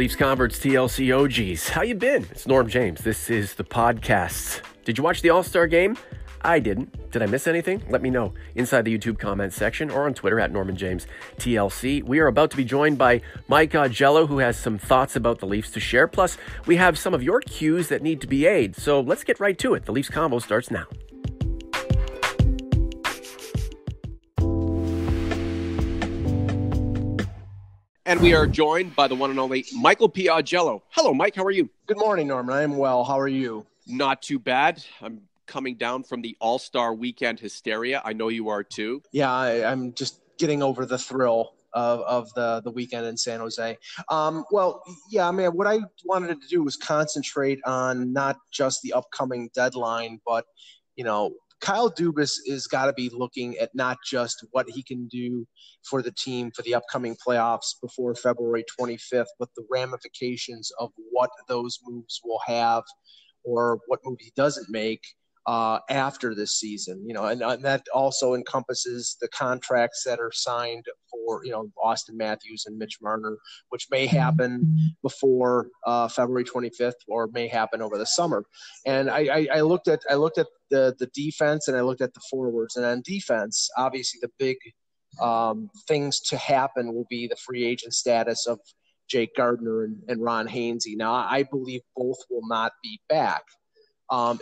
Leafs Converts, TLC OGs. How you been? It's Norm James. This is the podcast. Did you watch the All-Star game? I didn't. Did I miss anything? Let me know inside the YouTube comments section or on Twitter at Norman James TLC. We are about to be joined by Mike Augello, who has some thoughts about the Leafs to share. Plus, we have some of your cues that need to be aired. So let's get right to it. The Leafs Convo starts now. And we are joined by the one and only Michael P. Augello. Hello, Mike. How are you? Good morning, Norman. I am well. How are you? Not too bad. I'm coming down from the All-Star Weekend hysteria. I know you are too. Yeah, I'm just getting over the thrill of the weekend in San Jose. What I wanted to do was concentrate on not just the upcoming deadline, but, Kyle Dubas is got to be looking at not just what he can do for the team for the upcoming playoffs before February 25th, but the ramifications of what those moves will have or what move he doesn't make after this season, and that also encompasses the contracts that are signed for, Austin Matthews and Mitch Marner, which may happen before February 25th or may happen over the summer. And I looked at the defense and I looked at the forwards, and on defense, obviously the big things to happen will be the free agent status of Jake Gardiner and Ron Hainsey. Now, I believe both will not be back.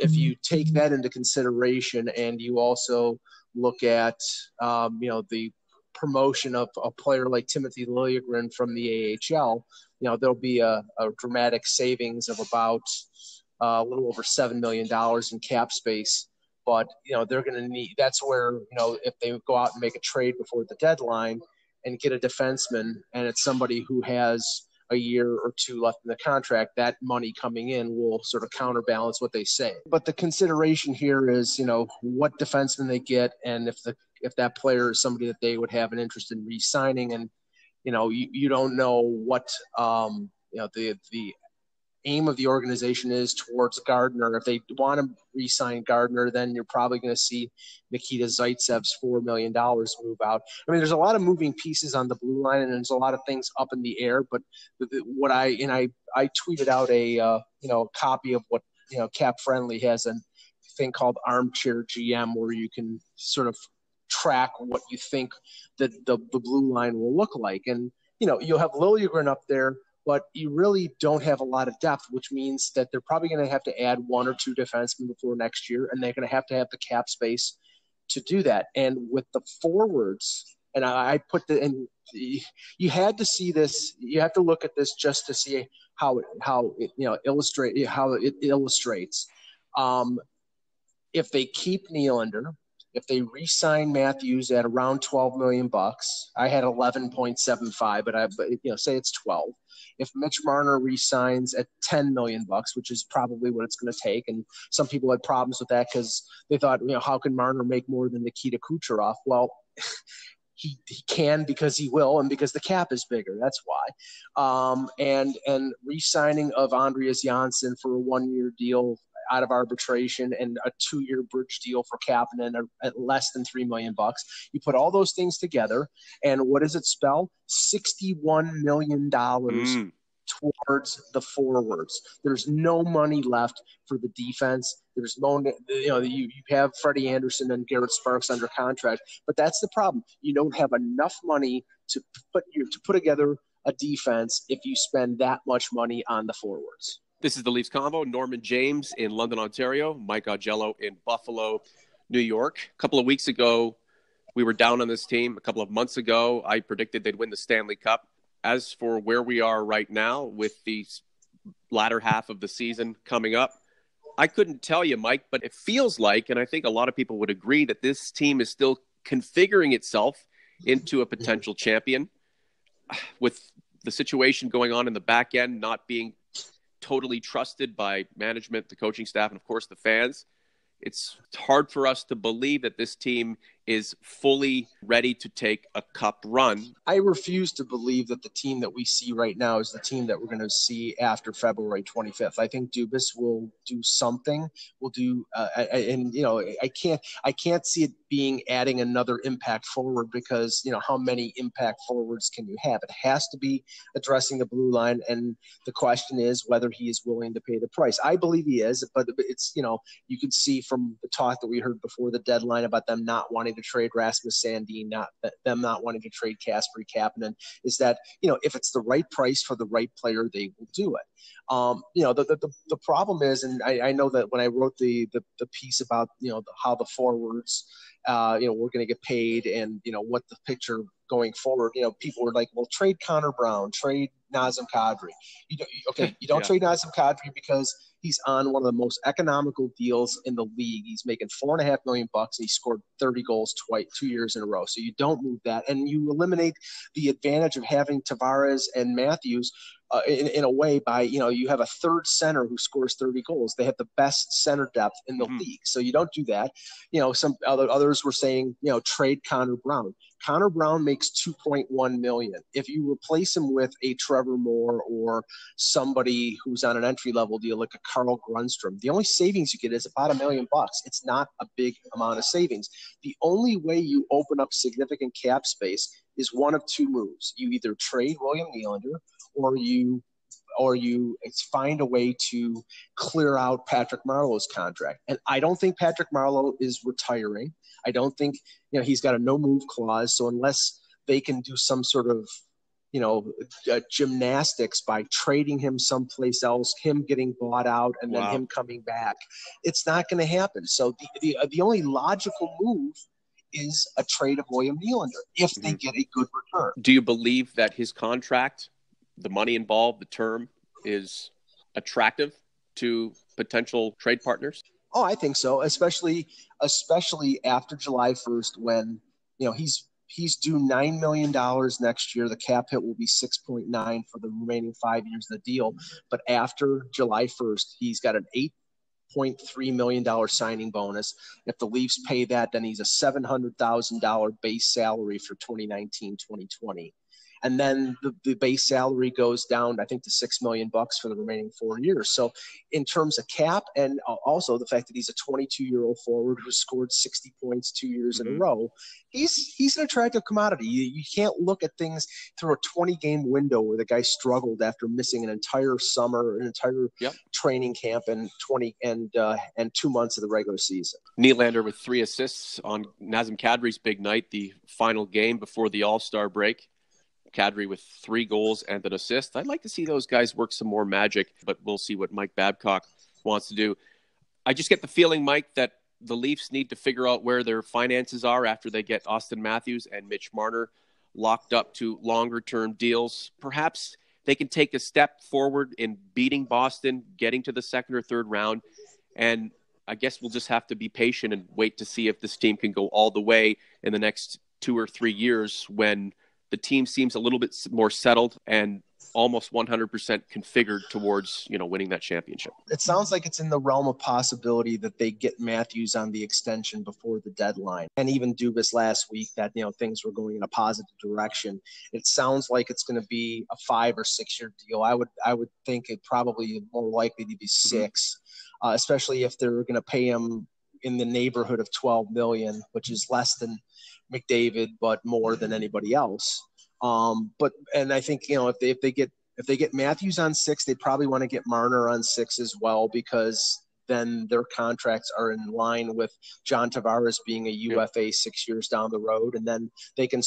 If you take that into consideration and you also look at, the promotion of a player like Timothy Liljegren from the AHL, there'll be a dramatic savings of about a little over $7 million in cap space. But, they're going to need – that's where, if they go out and make a trade before the deadline and get a defenseman and it's somebody who has – a year or two left in the contract, that money coming in will sort of counterbalance what they say. But the consideration here is, what defenseman they get, and if that player is somebody that they would have an interest in re-signing, and you don't know what the aim of the organization is towards Gardiner. If they want to re-sign Gardiner, then you're probably going to see Nikita Zaitsev's $4 million move out. I mean, there's a lot of moving pieces on the blue line, and there's a lot of things up in the air. But I tweeted out a copy of what Cap Friendly has a thing called Armchair GM, where you can sort of track what you think that the blue line will look like, and you'll have Liljegren up there, but you really don't have a lot of depth, which means that they're probably going to have to add one or two defensemen before next year, and they're going to have the cap space to do that. And with the forwards, and I put you had to see this. You have to look at this just to see how it illustrates. If they keep Nylander, if they re-sign Matthews at around $12 million, I had 11.75, but say it's 12. If Mitch Marner re-signs at $10 million, which is probably what it's going to take, and some people had problems with that because they thought, how can Marner make more than Nikita Kucherov? Well, he can because he will, and because the cap is bigger. That's why. And re-signing of Andreas Janssen for a 1-year deal out of arbitration and a 2-year bridge deal for Kapanen at less than $3 million. You put all those things together, and what does it spell? $61 million towards the forwards. There's no money left for the defense. There's no, you have Freddie Anderson and Garrett Sparks under contract, but that's the problem. You don't have enough money to put together a defense if you spend that much money on the forwards. This is the Leafs Convo. Norman James in London, Ontario. Mike Augello in Buffalo, New York. A couple of weeks ago, we were down on this team. A couple of months ago, I predicted they'd win the Stanley Cup. As for where we are right now with the latter half of the season coming up, I couldn't tell you, Mike, but it feels like, and I think a lot of people would agree, that this team is still configuring itself into a potential champion. With the situation going on in the back end, not being totally trusted by management, the coaching staff, and of course the fans, it's hard for us to believe that this team is fully ready to take a cup run. I refuse to believe that the team that we see right now is the team that we're going to see after February 25th. I think Dubas will do something. Will do, and you know, I can't see it being adding another impact forward because you know how many impact forwards can you have? It has to be addressing the blue line, and the question is whether he is willing to pay the price. I believe he is, but it's you can see from the talk that we heard before the deadline about them not wanting to trade Rasmus Sandin, them not wanting to trade Kasperi Kapanen, is that if it's the right price for the right player, they will do it. The problem is, and I know that when I wrote the piece about how the forwards we're going to get paid and what the picture going forward, people were like, well, trade Connor Brown, trade Nazem Kadri. You don't trade Nazem Kadri because he's on one of the most economical deals in the league. He's making $4.5 million bucks. And he scored 30 goals 2 years in a row. So you don't move that, and you eliminate the advantage of having Tavares and Matthews in a way by you have a third center who scores 30 goals. They have the best center depth in the league. So you don't do that. Some others were saying trade Connor Brown. Connor Brown makes $2.1 million. If you replace him with a Trevor Moore or somebody who's on an entry-level deal like a Carl Grundstrom, the only savings you get is about $1 million bucks. It's not a big amount of savings. The only way you open up significant cap space is one of two moves. You either trade William Nylander or you find a way to clear out Patrick Marleau's contract. And I don't think Patrick Marleau is retiring. I don't think he's got a no move clause. So unless they can do some sort of gymnastics by trading him someplace else, him getting bought out, and then him coming back, it's not going to happen. So the only logical move is a trade of William Nylander if they get a good return. Do you believe that his contract, the money involved, the term, is attractive to potential trade partners? Oh, I think so, especially after July 1st when he's due $9 million next year. The cap hit will be 6.9 for the remaining 5 years of the deal. But after July 1st, he's got an $8.3 million signing bonus. If the Leafs pay that, then he's a $700,000 base salary for 2019-2020. And then the base salary goes down, I think, to $6 million bucks for the remaining 4 years. So in terms of cap, and also the fact that he's a 22-year-old forward who scored 60 points 2 years in a row, he's an attractive commodity. You can't look at things through a 20-game window where the guy struggled after missing an entire summer, an entire training camp, and 2 months of the regular season. Nylander with 3 assists on Nazem Kadri's big night, the final game before the All-Star break. Kadri with 3 goals and an assist. I'd like to see those guys work some more magic, but we'll see what Mike Babcock wants to do. I just get the feeling, Mike, that the Leafs need to figure out where their finances are after they get Austin Matthews and Mitch Marner locked up to longer-term deals. Perhaps they can take a step forward in beating Boston, getting to the second or third round, and I guess we'll just have to be patient and wait to see if this team can go all the way in the next 2 or 3 years when the team seems a little bit more settled and almost 100% configured towards, winning that championship. It sounds like it's in the realm of possibility that they get Matthews on the extension before the deadline. And even Dubas last week that, things were going in a positive direction. It sounds like it's going to be a 5 or 6 year deal. I would think it probably more likely to be 6, especially if they're going to pay him in the neighborhood of $12 million, which is less than McDavid, but more than anybody else. And I think, if they get Matthews on 6, they probably want to get Marner on 6 as well, because then their contracts are in line with John Tavares being a UFA 6 years down the road. And then they can,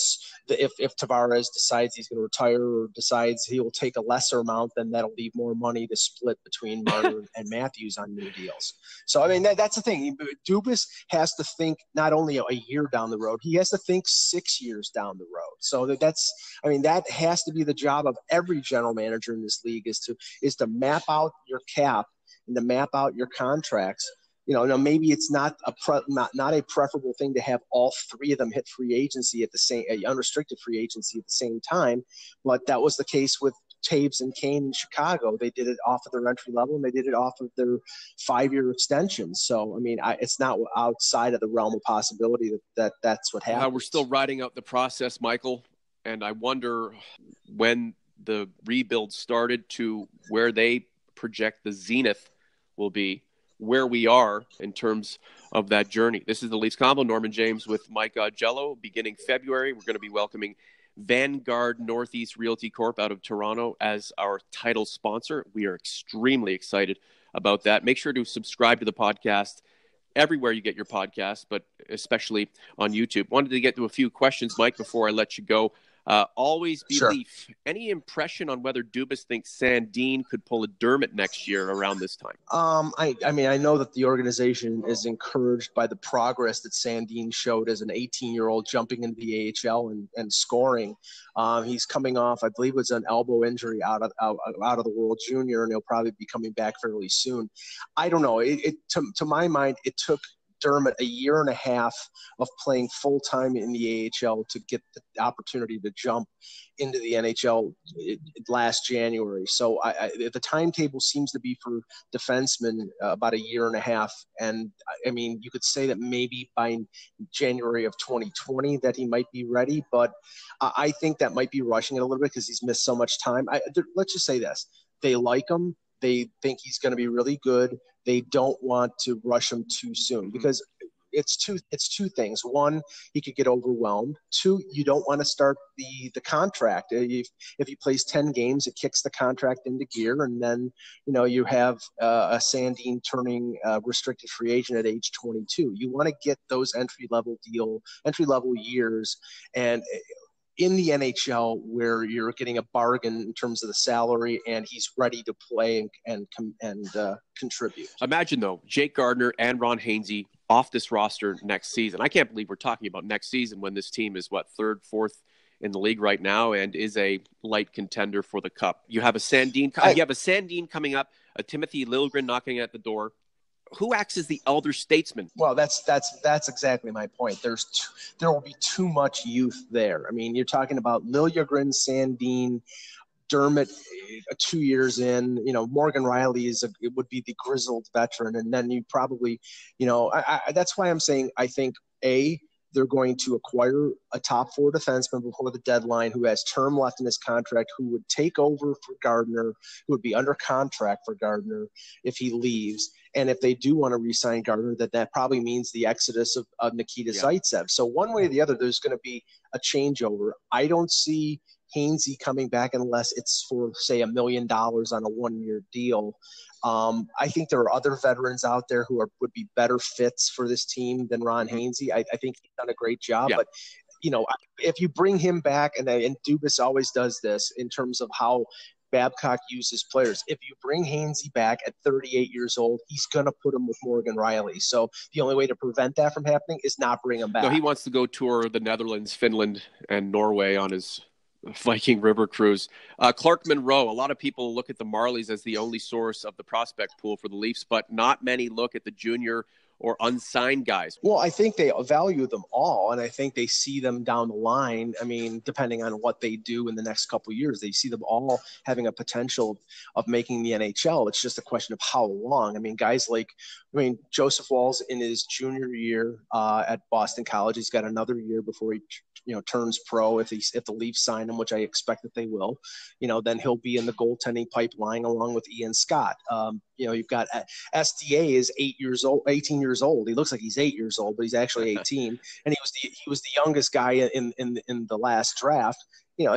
if Tavares decides he's going to retire or decides he will take a lesser amount, then that'll leave more money to split between Marner and Matthews on new deals. So, I mean, that's the thing. Dubas has to think not only a year down the road, he has to think 6 years down the road. So that has to be the job of every general manager in this league is to map out your cap and to map out your contracts. Maybe it's not a preferable thing to have all 3 of them hit free agency at the same unrestricted free agency at the same time, but that was the case with Taves and Kane in Chicago. They did it off of their entry level, and they did it off of their 5-year extensions. So, I mean, it's not outside of the realm of possibility that's what happens. We're still riding out the process, Michael, and I wonder when the rebuild started to where they project the zenith will be, where we are in terms of that journey. This is the Leafs Convo. Norman James with Mike Augello. Beginning February, we're going to be welcoming Vanguard Northeast Realty Corp out of Toronto as our title sponsor. We are extremely excited about that. Make sure to subscribe to the podcast everywhere you get your podcast, but especially on YouTube. Wanted to get to a few questions, Mike, before I let you go. Always Belief. Sure. Any impression on whether Dubas thinks Sandin could pull a Dermott next year around this time? I mean, I know that the organization is encouraged by the progress that Sandin showed as an 18-year-old jumping into the AHL and scoring. He's coming off, I believe it was an elbow injury out of the World Junior, and he'll probably be coming back fairly soon. I don't know. To my mind, it took Dermott a year and a half of playing full-time in the AHL to get the opportunity to jump into the NHL last January. So the timetable seems to be for defensemen about a year and a half. And I mean, you could say that maybe by January of 2020 that he might be ready, but I think that might be rushing it a little bit because he's missed so much time. Let's just say this. They like him. They think he's going to be really good. They don't want to rush him too soon because it's two things. One, he could get overwhelmed. Two, you don't want to start the contract. If he plays 10 games, it kicks the contract into gear, and then you have a Sandin turning restricted free agent at age 22. You want to get those entry level years and in the NHL where you're getting a bargain in terms of the salary and he's ready to play and contribute. Imagine, though, Jake Gardiner and Ron Hainsey off this roster next season. I can't believe we're talking about next season when this team is, third, fourth in the league right now and is a light contender for the Cup. You have a Sandin coming up, a Timothy Liljegren knocking at the door. Who acts as the elder statesman? Well, that's exactly my point. There will be too much youth there. I mean, you're talking about Liljegren, Sandin, Dermott 2 years in. Morgan Riley would be the grizzled veteran, and then you probably, that's why I'm saying I think they're going to acquire a top four defenseman before the deadline who has term left in his contract, who would take over for Gardiner, who would be under contract for Gardiner if he leaves. And if they do want to re-sign Gardiner, that probably means the exodus of Nikita Zaitsev. So one way or the other, there's going to be a changeover. I don't see Hainsey coming back unless it's for, say, $1 million on a 1-year deal. I think there are other veterans out there who would be better fits for this team than Ron Hainsey. I think he's done a great job, but if you bring him back, and Dubas always does this in terms of how Babcock uses players. If you bring Hainsey back at 38 years old, he's going to put him with Morgan Riley. So the only way to prevent that from happening is not bring him back. No, he wants to go tour the Netherlands, Finland, and Norway on his Viking River cruise. Clark Monroe, a lot of people look at the Marlies as the only source of the prospect pool for the Leafs, but not many look at the junior or unsigned guys. Well, I think they value them all, and I think they see them down the line. I mean, depending on what they do in the next couple of years, they see them all having a potential of making the NHL. It's just a question of how long. I mean, guys like, Joseph Wall's in his junior year at Boston College. He's got another year before he turns pro if the Leafs sign him, which I expect that they will. Then he'll be in the goaltending pipeline along with Ian Scott. You've got SDA is 18 years old. He looks like he's 8 years old, but he's actually 18. And he was the youngest guy in the last draft.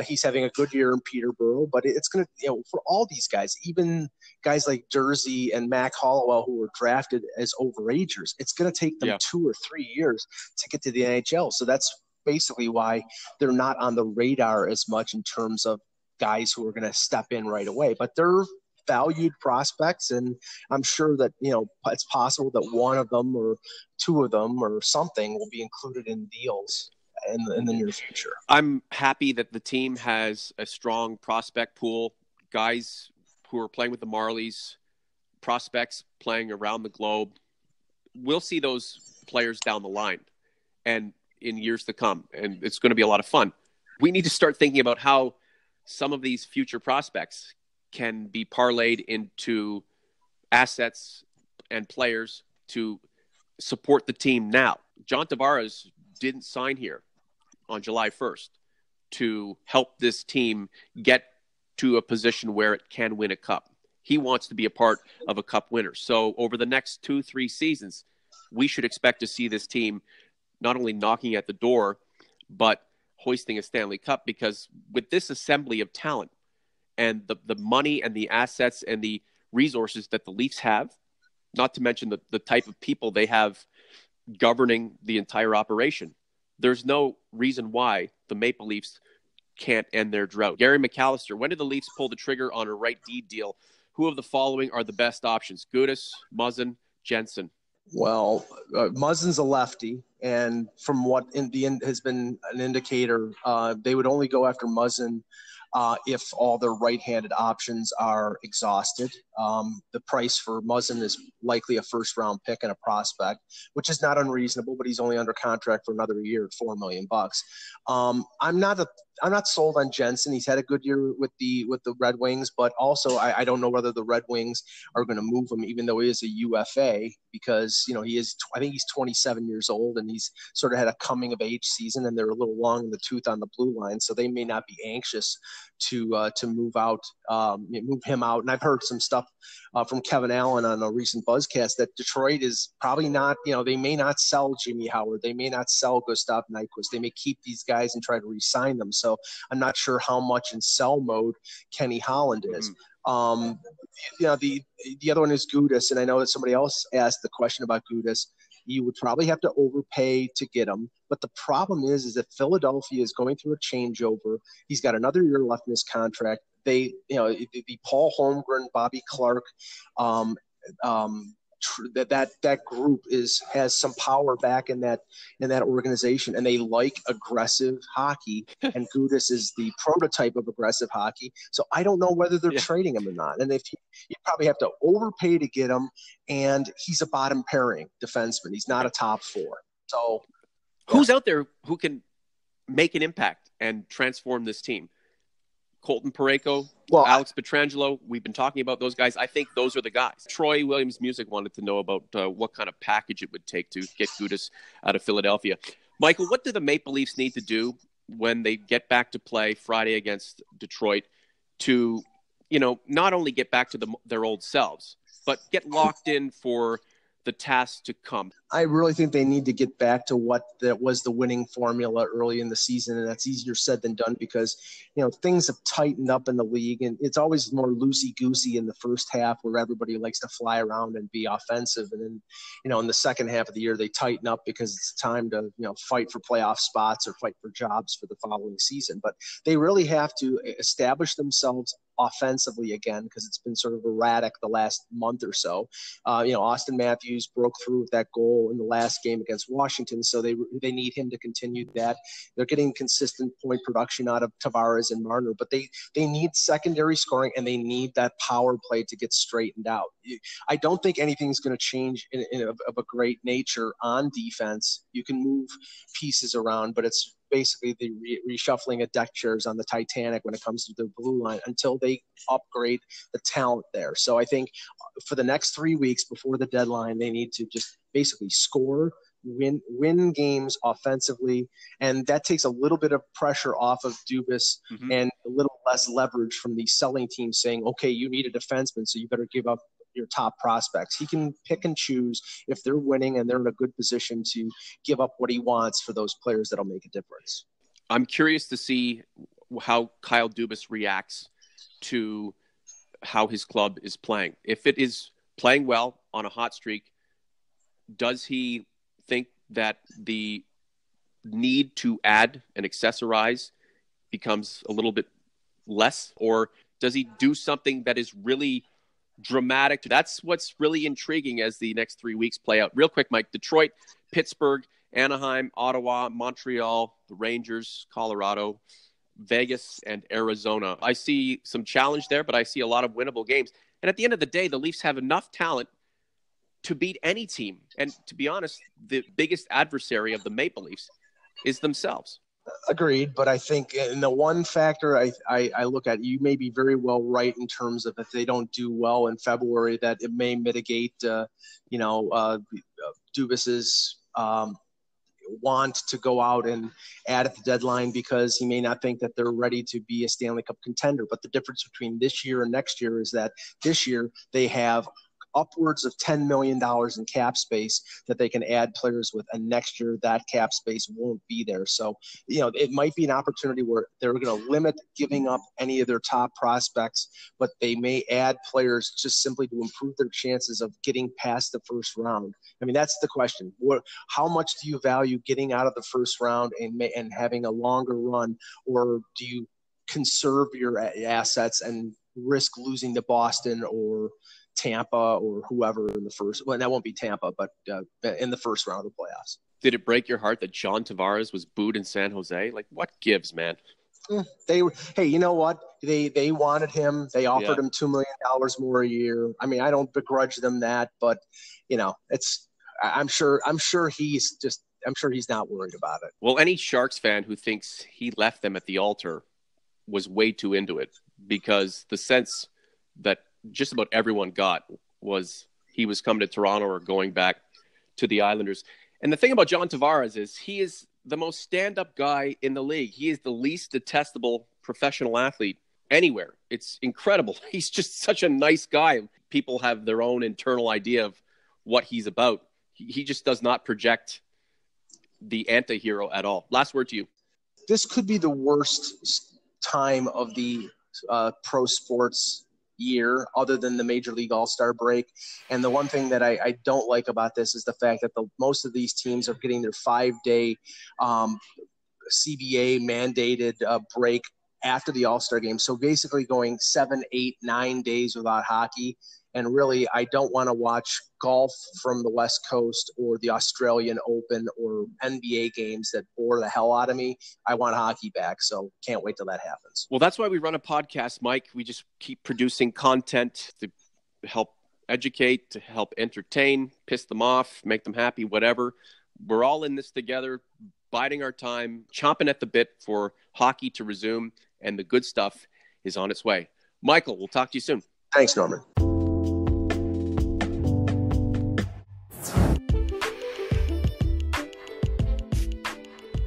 He's having a good year in Peterborough, but it's going to, for all these guys, even guys like Jersey and Mac Hollowell, who were drafted as overagers, it's going to take them 2 or 3 years to get to the NHL. So that's basically why they're not on the radar as much in terms of guys who are going to step in right away. But they're valued prospects, and I'm sure that it's possible that one of them or two of them or something will be included in deals in the near future. I'm happy that the team has a strong prospect pool, guys who are playing with the Marlies, prospects playing around the globe. We'll see those players down the line and in years to come, and it's going to be a lot of fun. We need to start thinking about how some of these future prospects can be parlayed into assets and players to support the team now. John Tavares didn't sign here on July 1st to help this team get to a position where it can win a cup. He wants to be a part of a cup winner. So over the next 2-3 seasons, we should expect to see this team not only knocking at the door, but hoisting a Stanley Cup, because with this assembly of talent and the money and the assets and the resources that the Leafs have, not to mention the type of people they have governing the entire operation, there's no reason why the Maple Leafs can't end their drought. Gary McAllister, when did the Leafs pull the trigger on a right D deal? Who of the following are the best options? Gudas, Muzzin, Jensen. Well, Muzzin's a lefty, and from what in the end has been an indicator, they would only go after Muzzin if all their right-handed options are exhausted. The price for Muzzin is likely a first-round pick and a prospect, which is not unreasonable, but he's only under contract for another year at $4 million. I'm not sold on Jensen. He's had a good year with the Red Wings, but also I don't know whether the Red Wings are going to move him, even though he is a UFA, because I think he's 27 years old and he's sort of had a coming of age season, and they're a little long in the tooth on the blue line, so they may not be anxious to move him out. And I've heard some stuff from Kevin Allen on a recent Buzzcast that Detroit is probably not, they may not sell Jimmy Howard. They may not sell Gustav Nyquist. They may keep these guys and try to re-sign them. So I'm not sure how much in sell mode Kenny Holland is. The other one is Gudas, and I know that somebody else asked the question about Gudas. You would probably have to overpay to get him. But the problem is that Philadelphia is going through a changeover. He's got another year left in his contract. The Paul Holmgren, Bobby Clark, that group has some power back in that organization, and they like aggressive hockey. And Gudas is the prototype of aggressive hockey. So I don't know whether they're trading him or not. And if you probably have to overpay to get him, and he's a bottom pairing defenseman. He's not a top four. So who's out there who can make an impact and transform this team? Colton Parayko, Alex Pietrangelo. We've been talking about those guys. I think those are the guys. Troy Williams Music wanted to know about what kind of package it would take to get Gudas out of Philadelphia. Michael, what do the Maple Leafs need to do when they get back to play Friday against Detroit to, not only get back to their old selves, but get locked in for the task to come? I really think they need to get back to what that was the winning formula early in the season, and that's easier said than done because, things have tightened up in the league, and it's always more loosey-goosey in the first half where everybody likes to fly around and be offensive, and then, in the second half of the year they tighten up because it's time to, fight for playoff spots or fight for jobs for the following season. But they really have to establish themselves offensively again because it's been sort of erratic the last month or so. Austin Matthews broke through with that goal in the last game against Washington, so they need him to continue that. They're getting consistent point production out of Tavares and Marner, but they need secondary scoring and they need that power play to get straightened out. I don't think anything's going to change of a great nature on defense. You can move pieces around, but it's basically the reshuffling of deck chairs on the Titanic when it comes to the blue line until they upgrade the talent there. So I think for the next 3 weeks before the deadline, they need to just basically score, win games offensively, and that takes a little bit of pressure off of Dubas and a little less leverage from the selling team saying, okay, you need a defenseman, so you better give up your top prospects. He can pick and choose if they're winning and they're in a good position to give up what he wants for those players that'll make a difference. I'm curious to see how Kyle Dubas reacts to how his club is playing. If it is playing well on a hot streak, does he think that the need to add and accessorize becomes a little bit less, or does he do something that is really dramatic? That's what's really intriguing as the next 3 weeks play out. Real quick, Mike: Detroit, Pittsburgh, Anaheim, Ottawa, Montreal, the Rangers, Colorado, Vegas, and Arizona. I see some challenge there, but I see a lot of winnable games. And at the end of the day, the Leafs have enough talent to beat any team. And to be honest, the biggest adversary of the Maple Leafs is themselves. Agreed, but I think in the one factor I look at, you may be very well right in terms of if they don't do well in February, that it may mitigate, Dubas's want to go out and add at the deadline because he may not think that they're ready to be a Stanley Cup contender. But the difference between this year and next year is that this year they have upwards of $10 million in cap space that they can add players with, and next year that cap space won't be there. So, it might be an opportunity where they're going to limit giving up any of their top prospects, but they may add players just simply to improve their chances of getting past the first round. I mean, that's the question. How much do you value getting out of the first round and having a longer run, or do you conserve your assets and risk losing to Boston or Tampa or whoever in the first? Well, that won't be Tampa, but in the first round of the playoffs. Did it break your heart that John Tavares was booed in San Jose? Like, what gives, man? Hey, you know what? They wanted him. They offered him $2 million more a year. I mean, I don't begrudge them that, but I'm sure he's not worried about it. Well, any Sharks fan who thinks he left them at the altar was way too into it, because the sense that just about everyone got was he was coming to Toronto or going back to the Islanders. And the thing about John Tavares is he is the most stand-up guy in the league. He is the least detestable professional athlete anywhere. It's incredible. He's just such a nice guy. People have their own internal idea of what he's about. He just does not project the anti-hero at all. Last word to you. This could be the worst time of the pro sports year other than the Major League All-Star break. And the one thing that I don't like about this is the fact that most of these teams are getting their 5-day CBA mandated break after the All-Star game. So basically going 7, 8, 9 days without hockey. And really, I don't want to watch golf from the West Coast or the Australian Open or NBA games that bore the hell out of me. I want hockey back, so can't wait till that happens. Well, that's why we run a podcast, Mike. We just keep producing content to help educate, to help entertain, piss them off, make them happy, whatever. We're all in this together, biding our time, chomping at the bit for hockey to resume, and the good stuff is on its way. Michael, we'll talk to you soon. Thanks, Norman.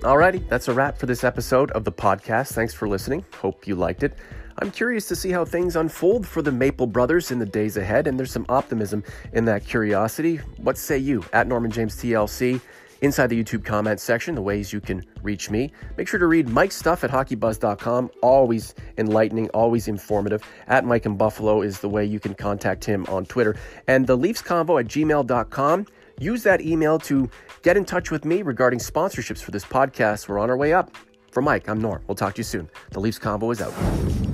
Alrighty, that's a wrap for this episode of the podcast. Thanks for listening. Hope you liked it. I'm curious to see how things unfold for the Maple Brothers in the days ahead, and there's some optimism in that curiosity. What say you? At Norman James TLC, inside the YouTube comment section, the ways you can reach me. Make sure to read Mike's stuff at hockeybuzz.com. Always enlightening, always informative. At Mike in Buffalo is the way you can contact him on Twitter. And the Leafs Convo at gmail.com. Use that email to get in touch with me regarding sponsorships for this podcast. We're on our way up. For Mike, I'm Norm. We'll talk to you soon. The Leafs Convo is out.